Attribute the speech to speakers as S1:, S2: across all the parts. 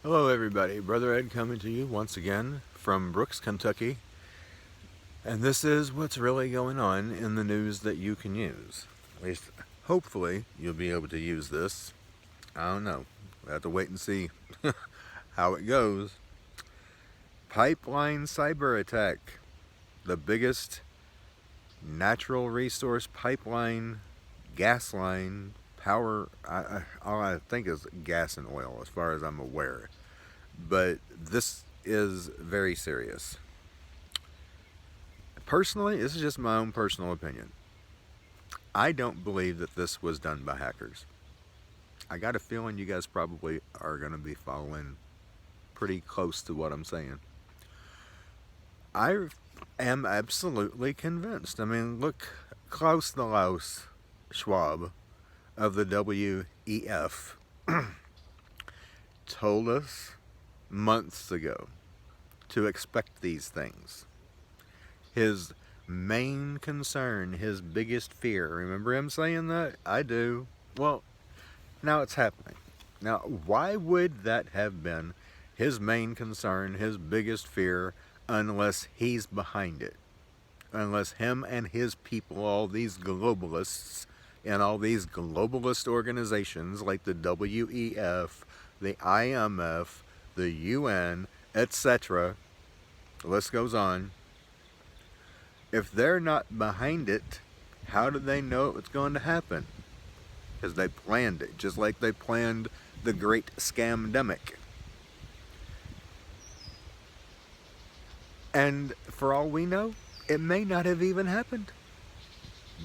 S1: Hello, everybody. Brother Ed coming to you once again from Brooks, Kentucky. And this is what's really going on in the news that you can use. At least, hopefully, you'll be able to use this. I don't know. We'll have to wait and see how it goes. Pipeline cyber attack. The biggest natural resource pipeline, gas line, power. All I think is gas and oil, as far as I'm aware. But this is very serious. Personally, this is just my own personal opinion. I don't believe that this was done by hackers. I got a feeling you guys probably are going to be following pretty close to what I'm saying. I am absolutely convinced. I mean, look, Klaus the Louse Schwab of the WEF told us months ago to expect these things. His main concern, his biggest fear. Remember him saying that? I do. Well, now it's happening. Now, why would that have been his main concern, his biggest fear, unless he's behind it? Unless him and his people, all these globalists, and all these globalist organizations like the WEF, the IMF, the UN, etc., the list goes on, if they're not behind it, how do they know it's going to happen? Because they planned it, just like they planned the great scamdemic. And for all we know, it may not have even happened.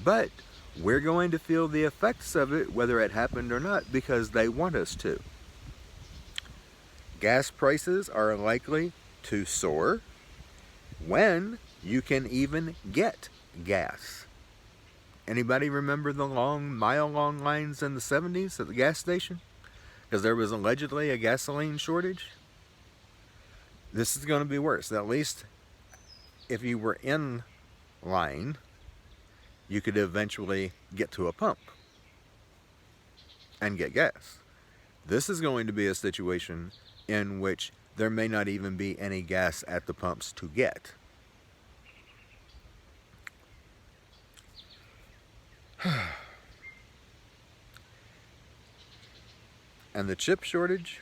S1: But we're going to feel the effects of it, whether it happened or not, because they want us to. Gas prices are likely to soar when you can even get gas. Anybody remember the mile-long lines in the 70s at the gas station? Because there was allegedly a gasoline shortage? This is going to be worse. At least if you were in line, you could eventually get to a pump and get gas. This is going to be a situation in which there may not even be any gas at the pumps to get. And the chip shortage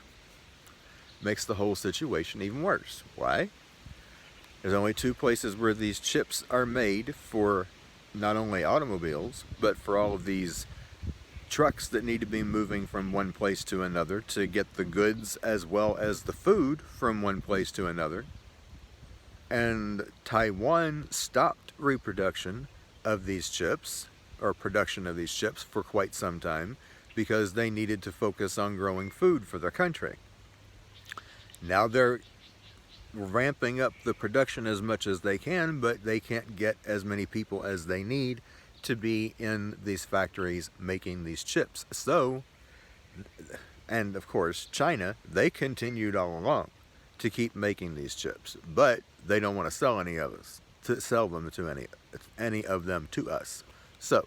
S1: makes the whole situation even worse. Why? There's only two places where these chips are made for not only automobiles, but for all of these trucks that need to be moving from one place to another to get the goods as well as the food from one place to another. And Taiwan stopped reproduction of these chips, or production of these chips, for quite some time because they needed to focus on growing food for their country. Now they're ramping up the production as much as they can, but they can't get as many people as they need to be in these factories making these chips. So, and of course, China, they continued all along to keep making these chips, but they don't want to sell any of us, to sell them to any of them to us. So,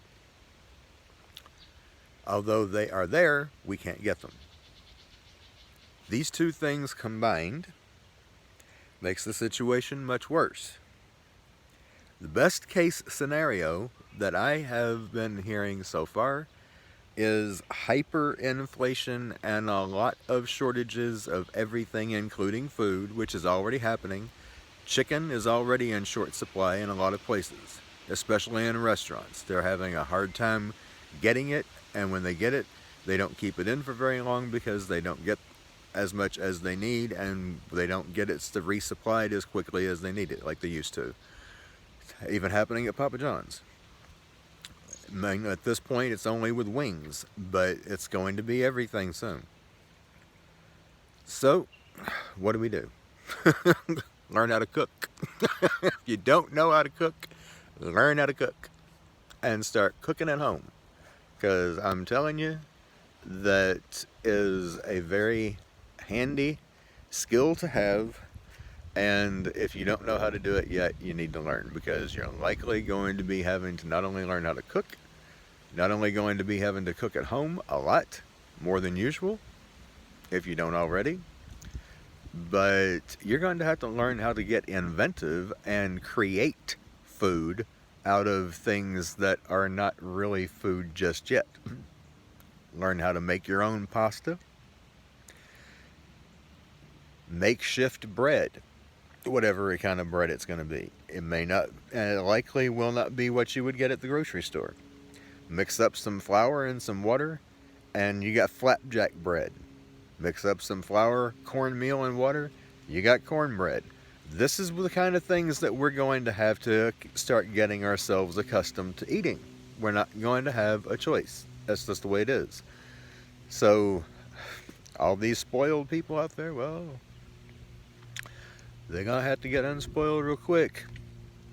S1: although they are there, we can't get them. These two things combined makes the situation much worse. The best case scenario that I have been hearing so far is hyperinflation and a lot of shortages of everything, including food, which is already happening. Chicken is already in short supply in a lot of places, especially in restaurants. They're having a hard time getting it, and when they get it, they don't keep it in for very long because they don't get as much as they need, and they don't get it resupplied as quickly as they need it, like they used to. Even happening at Papa John's. I mean, at this point, it's only with wings, but it's going to be everything soon. So, what do we do? Learn how to cook. If you don't know how to cook, learn how to cook and start cooking at home. Because I'm telling you, that is a very handy skill to have. And if you don't know how to do it yet, you need to learn, because you're likely going to be having to not only learn how to cook, not only going to be having to cook at home a lot, more than usual, if you don't already, But you're going to have to learn how to get inventive and create food out of things that are not really food just yet. Learn how to make your own pasta, makeshift bread, whatever kind of bread it's going to be. It may not, and it likely will not be what you would get at the grocery store. Mix up some flour and some water, and you got flapjack bread. Mix up some flour, cornmeal, and water, you got cornbread. This is the kind of things that we're going to have to start getting ourselves accustomed to eating. We're not going to have a choice. That's just the way it is. So, all these spoiled people out there, well, they're going to have to get unspoiled real quick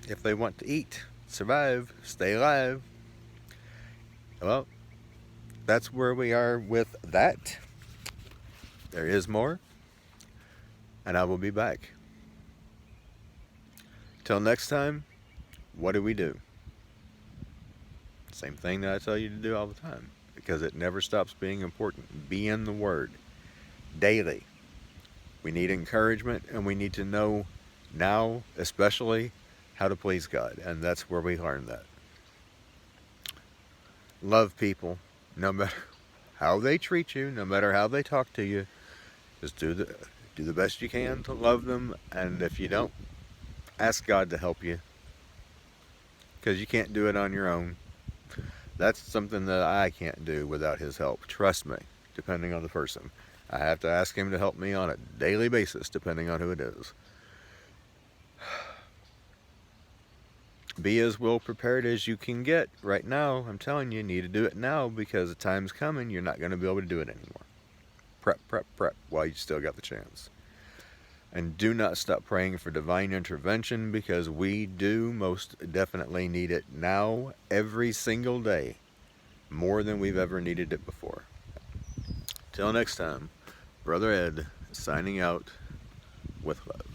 S1: if they want to eat, survive, stay alive. Well, that's where we are with that. There is more, and I will be back. Till next time, what do? Same thing that I tell you to do all the time, because it never stops being important. Be in the Word daily. We need encouragement, and we need to know now, especially, how to please God, and that's where we learn that. Love people, no matter how they treat you, no matter how they talk to you. Just do the best you can to love them, and if you don't, ask God to help you, because you can't do it on your own. That's something that I can't do without His help. Trust me, depending on the person. I have to ask Him to help me on a daily basis, depending on who it is. Be as well prepared as you can get right now. I'm telling you, you need to do it now, because the time's coming, you're not going to be able to do it anymore. Prep while you still got the chance. And do not stop praying for divine intervention, because we do most definitely need it now, every single day, more than we've ever needed it before. Till next time, Brother Ed signing out with love.